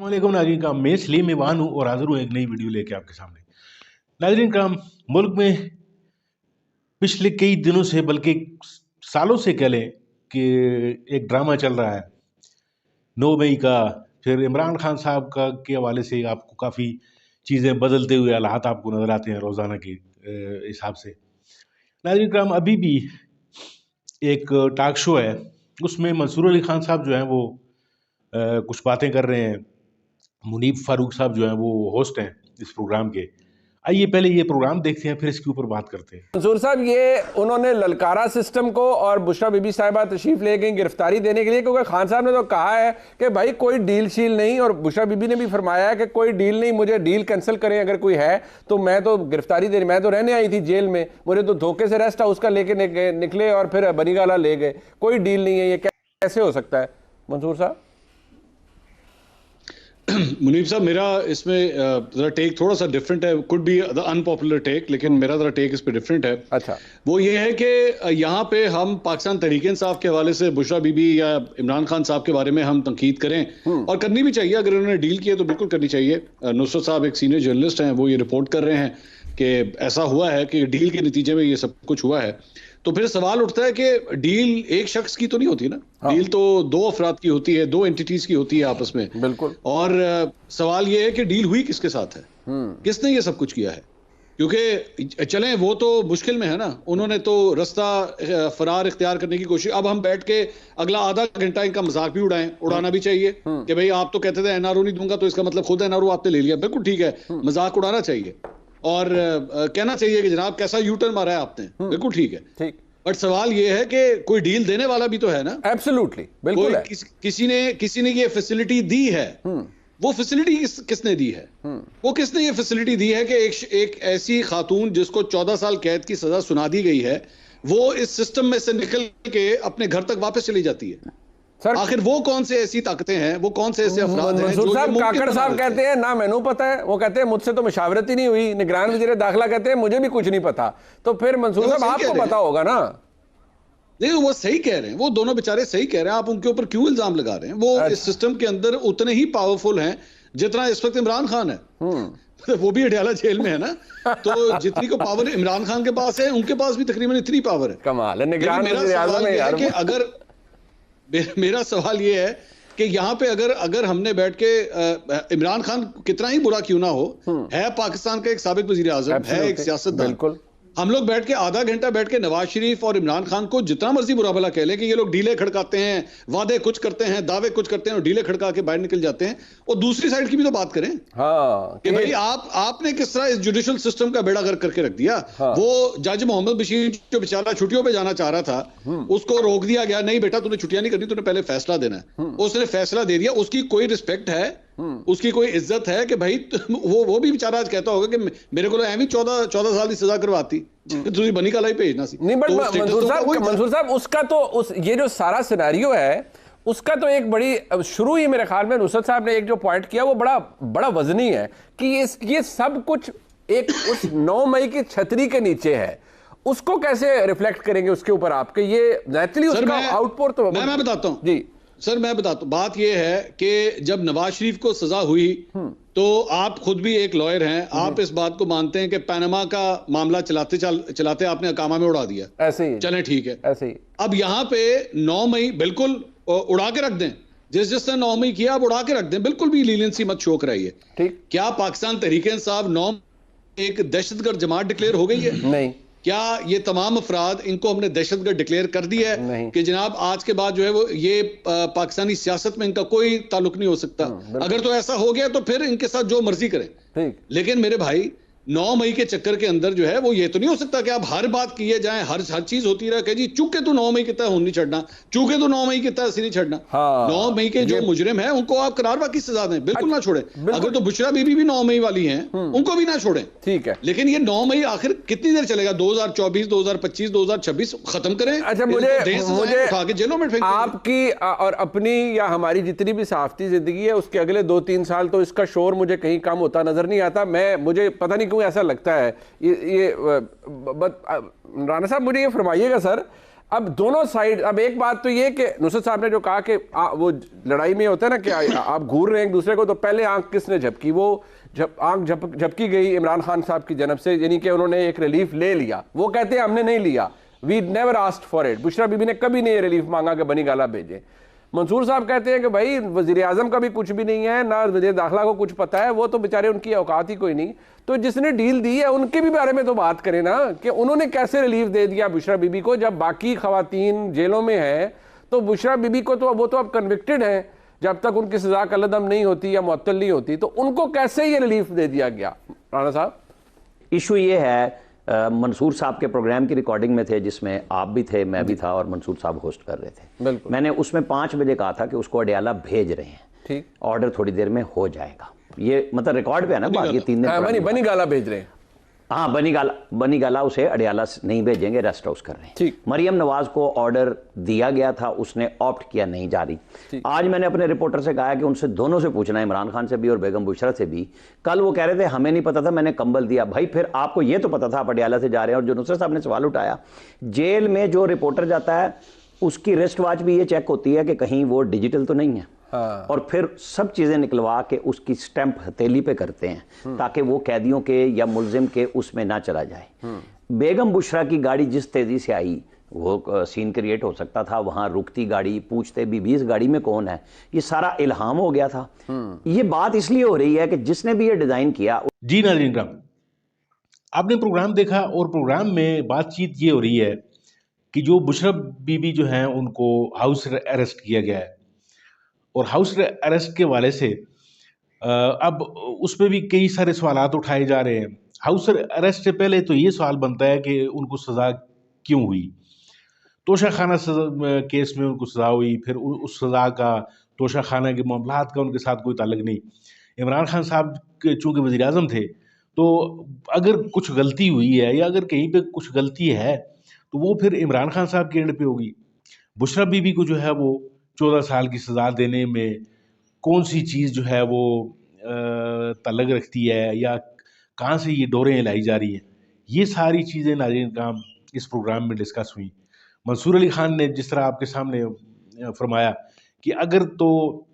वालेकुम नाज़रीन कराम, मैं सलीम ईवान हूँ और हाज़िर हूँ एक नई वीडियो लेके आपके सामने। नाज़रीन कराम, मुल्क में पिछले कई दिनों से बल्कि सालों से कह लें कि एक ड्रामा चल रहा है 9 मई का। फिर इमरान खान साहब का के हवाले से आपको काफ़ी चीज़ें बदलते हुए हालात आपको नज़र आते हैं रोज़ाना के हिसाब से। नाज़रीन कराम, अभी भी एक टॉक शो है, उसमें मंसूर अली खान साहब जो हैं वो कुछ बातें कर रहे हैं। मुनीब फारूक साहब जो हैं वो होस्ट हैं इस प्रोग्राम के। आइए पहले ये प्रोग्राम देखते हैं, फिर इसके ऊपर बात करते हैं। मंसूर साहब, ये उन्होंने ललकारा सिस्टम को और बुशरा बीबी साहिबा तशरीफ ले गई गिरफ्तारी देने के लिए, क्योंकि खान साहब ने तो कहा है कि भाई कोई डील शील नहीं, और बुशरा बीबी ने भी फरमाया है कि कोई डील नहीं, मुझे डील कैंसिल करें अगर कोई है तो। मैं तो गिरफ्तारी दे, मैं तो रहने आई थी जेल में, मुझे तो धोखे से रेस्ट हाउस का लेके निकले और फिर बनीगाला ले गए। कोई डील नहीं है, ये कैसे हो सकता है मंसूर साहब? मुनीब साहब, मेरा इसमें जरा टेक थोड़ा सा डिफरेंट है। Could be the unpopular take, लेकिन मेरा जरा टेक इस पे डिफरेंट है। अच्छा, वो ये है कि यहाँ पे हम पाकिस्तान तहरीक इंसाफ के हवाले से बुशरा बीबी या इमरान खान साहब के बारे में हम तनकीद करें, और करनी भी चाहिए। अगर उन्होंने डील किया तो बिल्कुल करनी चाहिए। नुसरत साहब एक सीनियर जर्नलिस्ट हैं, वो ये रिपोर्ट कर रहे हैं कि ऐसा हुआ है कि डील के नतीजे में ये सब कुछ हुआ है। तो फिर सवाल उठता है कि डील एक शख्स की तो नहीं होती ना। हाँ। डील तो दो अफराद की होती है, दो एंटिटीज की होती है आपस में। बिल्कुल। और सवाल ये है कि डील हुई किसके साथ है, किसने ये सब कुछ किया है। क्योंकि चलें, वो तो मुश्किल में है ना, उन्होंने तो रास्ता फरार इख्तियार करने की कोशिश। अब हम बैठ के अगला आधा घंटा इनका मजाक भी उड़ाना भी चाहिए कि भाई आप तो कहते थे एनआरओ नहीं दूंगा, तो इसका मतलब खुद एनआरओ आपने ले लिया। बिल्कुल ठीक है, मजाक उड़ाना चाहिए और कहना चाहिए कि जनाब कैसा यू टर्न मारा है आपने। बिल्कुल ठीक है, ठीक। बट सवाल ये है कि कोई डील देने वाला भी तो है ना। एब्सोल्युटली, बिल्कुल है। किसी ने ये फैसिलिटी दी है। वो फैसिलिटी किसने दी है? वो किसने ये फैसिलिटी दी है कि एक ऐसी खातून जिसको 14 साल कैद की सजा सुना दी गई है, वो इस सिस्टम में से निकल के अपने घर तक वापस चली जाती है? सर, आखिर वो कौन से ऐसी ताकतें हैं, वो कौन से ऐसे अफराद हैं जो काकड़ साहब कहते हैं ना मैनू पता है, वो कहते हैं मुझसे तो मशावरत ही नहीं हुई। निगरान वज़ीर दाखिला कहते हैं मुझे भी कुछ नहीं पता। तो फिर मंसूर साहब आपको पता होगा ना। नहीं, वो सही कह रहे हैं, वो दोनों बेचारे सही कह रहे हैं। आप उनके ऊपर क्यों इल्जाम लगा रहे हैं? वो इस सिस्टम के अंदर उतने ही पावरफुल हैं जितना इस वक्त इमरान खान है। वो भी अडयाला जेल में है ना, तो जितनी को पावर इमरान खान के पास है, उनके पास भी तकरीबन इतनी पावर है। कमाल है। निगरान मेरा सवाल ये है कि यहाँ पे अगर हमने बैठ के इमरान खान कितना ही बुरा क्यों ना हो, है पाकिस्तान का एक साबिक वजीर आजम, है एक सियासतदान। बिल्कुल, हम लोग बैठ के आधा घंटा बैठ के नवाज शरीफ और इमरान खान को जितना मर्जी बुरा भला कह ले कि ये लोग डीले खड़काते हैं, वादे कुछ करते हैं, दावे कुछ करते हैं और डीले खड़का के बाहर निकल जाते हैं। और दूसरी साइड की भी तो बात करें। हाँ, कि भाई आपने किस तरह इस जुडिशल सिस्टम का बेड़ा गर्क करके रख दिया। हाँ। वो जज मोहम्मद बशीर जो बेचारा छुट्टियों पे जाना चाह रहा था, उसको रोक दिया गया। नहीं बेटा, तूने छुट्टियां नहीं करनी, तूने पहले फैसला देना है। उसने फैसला दे दिया। उसकी कोई रिस्पेक्ट है, उसकी कोई इज्जत है कि भाई वो भी बेचारा आज कहता होगा कि मेरे को एवं 14 साल की सजा करवाती, तुझे बनी काला ही भेजना सी। नहीं, बट मंसूर साहब उसका तो ये जो सारा सिनेरियो है उसका तो एक बड़ी शुरू ही मेरे ख्याल में नुसरत साहब ने एक जो पॉइंट किया वो बड़ा वजनी है कि ये सब कुछ एक उस 9 मई की छतरी के नीचे है। उसको कैसे रिफ्लेक्ट करेंगे उसके ऊपर आपके? ये नेचुरली उसका आउटपुट तो मैं बताता हूँ जी सर, मैं बताता हूँ। बात यह है कि जब नवाज शरीफ को सजा हुई तो आप खुद भी एक लॉयर हैं, आप इस बात को मानते हैं कि पनामा का मामला चलाते आपने अकामा में उड़ा दिया। ऐसे ही चलें, ठीक है, ऐसे ही। अब यहाँ पे 9 मई बिल्कुल उड़ा के रख दें, जिसने 9 मई किया आप उड़ा के रख दें, बिल्कुल भी लीनियंसी मत शो कराइए। ठीक, क्या पाकिस्तान तहरीक इंसाफ 9 एक दहशतगर्द जमात डिक्लेयर हो गई है? नहीं। क्या ये तमाम अफराद, इनको हमने दहशतगर्द डिक्लेयर कर दिया है कि जनाब आज के बाद जो है वो ये पाकिस्तानी सियासत में इनका कोई ताल्लुक नहीं हो सकता? अगर तो ऐसा हो गया तो फिर इनके साथ जो मर्जी करें। लेकिन मेरे भाई 9 मई के चक्कर के अंदर जो है वो ये तो नहीं हो सकता कि आप हर बात किए जाए, हर चीज होती रहे कि जी चूंकि तो 9 मई कितना नहीं छड़ना, चूंकि तो 9 मई कितना नहीं छड़ना। हाँ, 9 मई के जो मुजरिम है उनको आप करारवा की सजा दें, बिल्कुल ना छोड़े। अगर तो बुशरा बीबी भी 9 मई वाली हैं, उनको भी ना छोड़े, ठीक है। लेकिन ये 9 मई आखिर कितनी देर चलेगा? 2024, 2025, 2026 खत्म करें। अच्छा, मुझे उठा के जेलों में फेंक। आपकी और अपनी या हमारी जितनी भी सहाफती जिंदगी है उसके अगले 2-3 साल तो इसका शोर मुझे कहीं कम होता नजर नहीं आता। मुझे पता नहीं ऐसा लगता है ये राणा साहब, मुझे ये फरमाइएगा सर, अब दोनों साइड, अब एक बात तो ये कि नुसरत साहब ने जो कहा कि वो लड़ाई में होता है ना कि आप घूर रहे हैं एक दूसरे को, तो पहले आंख किसने झपकी? वो आंख झपकी गई इमरान खान साहब की जनब से, यानी कि उन्होंने एक रिलीफ ले लिया। वो कहते हैं हमने नहीं लिया, we never asked for it. Bushra Bibi ने कभी नहीं रिलीफ मांगा कि बनी गाला भेजे। मंसूर साहब कहते हैं कि भाई वजीर आजम का भी कुछ भी नहीं है, ना वजीर दाखिला को कुछ पता है, वो तो बेचारे उनकी औकात ही कोई नहीं। तो जिसने डील दी है उनके भी बारे में तो बात करें ना, कि उन्होंने कैसे रिलीफ दे दिया बुशरा बीबी को, जब बाकी खवातीन जेलों में है। तो बुशरा बीबी को तो वो तो अब कन्विक्टेड है, जब तक उनकी सजा कलदम नहीं होती या मुअत्तल नहीं होती, तो उनको कैसे ये रिलीफ दे दिया गया? राणा साहब, इशू ये है, मंसूर साहब के प्रोग्राम की रिकॉर्डिंग में थे, जिसमें आप भी थे, मैं भी था, और मंसूर साहब होस्ट कर रहे थे। बिल्कुल। मैंने उसमें 5 बजे कहा था कि उसको अडियाला भेज रहे हैं, ठीक, ऑर्डर थोड़ी देर में हो जाएगा। ये मतलब रिकॉर्ड पे है ना बात, ये 3 दिन बनी गाला भेज रहे हैं। हाँ, बनी गाला उसे अडियाला नहीं भेजेंगे, रेस्ट हाउस कर रहे हैं। ठीक। मरियम नवाज को ऑर्डर दिया गया था, उसने ऑप्ट किया नहीं जा रही। आज मैंने अपने रिपोर्टर से कहा कि उनसे दोनों से पूछना है, इमरान खान से भी और बेगम बुशरा से भी। कल वो कह रहे थे हमें नहीं पता था, मैंने कंबल दिया। भाई फिर आपको ये तो पता था आप अडियाला से जा रहे हैं। और जो नुसरत साहब ने सवाल उठाया, जेल में जो रिपोर्टर जाता है उसकी रिस्ट वॉच भी ये चेक होती है कि कहीं वो डिजिटल तो नहीं है। हाँ। और फिर सब चीजें निकलवा के उसकी स्टैंप हथेली पे करते हैं, ताकि वो कैदियों के या मुलजिम के उसमें ना चला जाए। बेगम बुशरा की गाड़ी जिस तेजी से आई, वो सीन क्रिएट हो सकता था, वहां रुकती गाड़ी, पूछते भी इस गाड़ी में कौन है, ये सारा इल्हाम हो गया था। ये बात इसलिए हो रही है कि जिसने भी ये डिजाइन किया। जी नाज़रीन किराम, आपने प्रोग्राम देखा और प्रोग्राम में बातचीत ये हो रही है कि जो बुशरा बीबी जो हैं उनको हाउस अरेस्ट किया गया है, और हाउस अरेस्ट के वाले से अब उस पर भी कई सारे सवालात उठाए जा रहे हैं। हाउस अरेस्ट से पहले तो ये सवाल बनता है कि उनको सज़ा क्यों हुई। तोशा खाना केस में उनको सज़ा हुई, फिर उस सज़ा का तोशा खाना के मामलात का उनके साथ कोई ताल्लुक नहीं। इमरान खान साहब चूँकि वज़ीर आज़म थे, तो अगर कुछ गलती हुई है या अगर कहीं पे कुछ गलती है तो वो फिर इमरान खान साहब के एंड पे होगी। बुशरा बीबी को जो है वो 14 साल की सज़ा देने में कौन सी चीज़ जो है वो ताल्लुक रखती है, या कहाँ से ये डोरें लाई जा रही हैं, ये सारी चीज़ें नाज़रीन किराम इस प्रोग्राम में डिस्कस हुई। मंसूर अली खान ने जिस तरह आपके सामने फरमाया कि अगर तो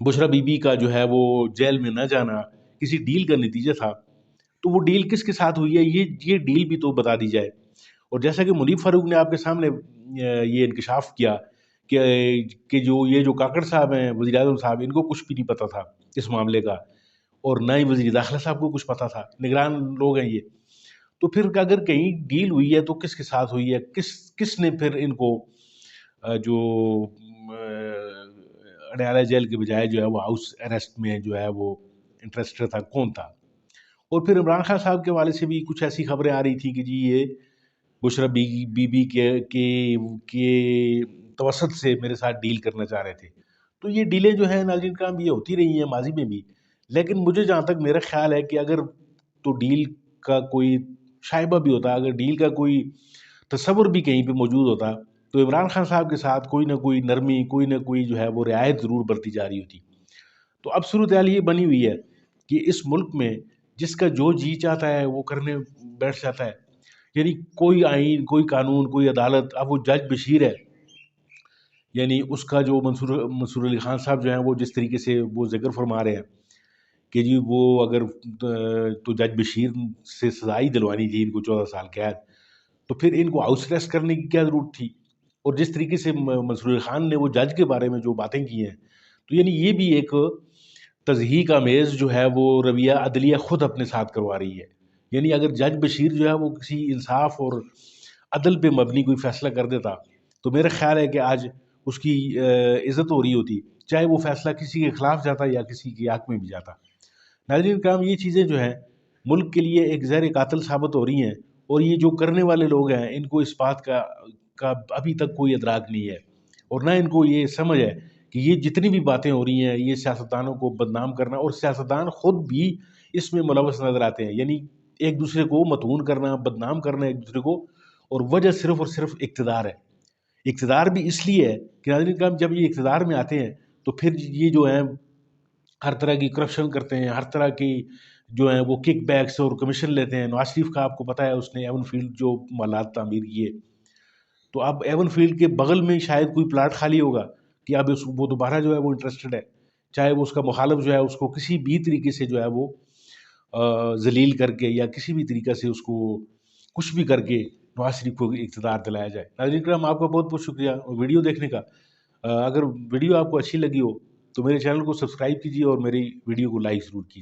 बुशरा बीबी का जो है वो जेल में न जाना किसी डील का नतीजा था, तो वो डील किसके साथ हुई है, ये डील भी तो बता दी जाए। और जैसा कि मुनीफ फारूक ने आपके सामने ये इंकशाफ किया कि जो काकड़ साहब हैं, वज़ीर आज़म साहब, इनको कुछ भी नहीं पता था इस मामले का, और ना ही वज़ीर दाखिला साहब को कुछ पता था, निगरान लोग हैं ये। तो फिर अगर कहीं डील हुई है तो किसके साथ हुई है, किसने फिर इनको जो अडयाला जेल के बजाय जो है वो हाउस अरेस्ट में जो है वो इंटरेस्टेड था, कौन था। और फिर इमरान खान साहब के वाले से भी कुछ ऐसी खबरें आ रही थी कि जी ये बुशरा बीबी के तवसत से मेरे साथ डील करना चाह रहे थे। तो ये डीलें जो है नाज़रीन किराम ये होती रही हैं माजी में भी। लेकिन मुझे जहाँ तक मेरा ख्याल है कि अगर तो डील का कोई शाइबा भी होता, अगर डील का कोई तस्वुर भी कहीं पे मौजूद होता, तो इमरान खान साहब के साथ कोई ना कोई नरमी, कोई ना कोई जो है वो रियायत ज़रूर बरती जा रही होती। तो अब सूरत हाल ये बनी हुई है कि इस मुल्क में जिसका जो जी चाहता है वो करने बैठ जाता है। यानी कोई आइन, कोई कानून, कोई अदालत, अब वो जज बशीर है, यानी उसका जो मंसूर अली खान साहब जो हैं वो जिस तरीके से वो जिक्र फरमा रहे हैं कि जी वो अगर तो जज बशीर से सजा ही दिलवानी थी इनको 14 साल कैद, तो फिर इनको हाउस अरेस्ट करने की क्या ज़रूरत थी। और जिस तरीके से मंसूर अली खान ने वो जज के बारे में जो बातें की हैं, तो यानी ये भी एक तज़हीक आमेज़ जो है वो रवैया अदलिया ख़ुद अपने साथ करवा रही है। यानी अगर जज बशीर जो है वो किसी इंसाफ और अदल पे मबनी कोई फ़ैसला कर देता, तो मेरा ख्याल है कि आज उसकी इज़्ज़त हो रही होती, चाहे वो फ़ैसला किसी के ख़िलाफ़ जाता या किसी के हक़ में भी जाता। नाज़रीन किराम, ये चीज़ें जो हैं मुल्क के लिए एक ज़हर कातिल साबित हो रही हैं, और ये जो करने वाले लोग हैं इनको इस बात का अभी तक कोई इदराक नहीं है, और ना इनको ये समझ है कि ये जितनी भी बातें हो रही हैं ये सियासतदानों को बदनाम करना, और सियासतदान ख़ुद भी इसमें मुलव्वस नज़र आते हैं। यानी एक दूसरे को मतून करना, बदनाम करना एक दूसरे को, और वजह सिर्फ़ और सिर्फ इक़्तिदार है। इक़्तिदार भी इसलिए है कि नाज़रीन किराम जब ये इक़्तिदार में आते हैं तो फिर ये जो हैं हर तरह की करप्शन करते हैं, हर तरह की जो है वो किक बैक्स और कमीशन लेते हैं। नवाज शरीफ का आपको पता है उसने एवन फील्ड जो मालात तामीर किए, तो अब एवन फील्ड के बगल में शायद कोई प्लाट खाली होगा कि अब वो दोबारा जो है वो इंटरेस्टेड है, चाहे वो उसका मुखालफ जो है उसको किसी भी तरीके से जो है वो जलील करके या किसी भी तरीके से उसको कुछ भी करके नवाज शरीफ को इक़्तिदार दिलाया जाए। नाज़रीन किराम, आपका बहुत बहुत शुक्रिया वीडियो देखने का। अगर वीडियो आपको अच्छी लगी हो तो मेरे चैनल को सब्सक्राइब कीजिए और मेरी वीडियो को लाइक ज़रूर कीजिए।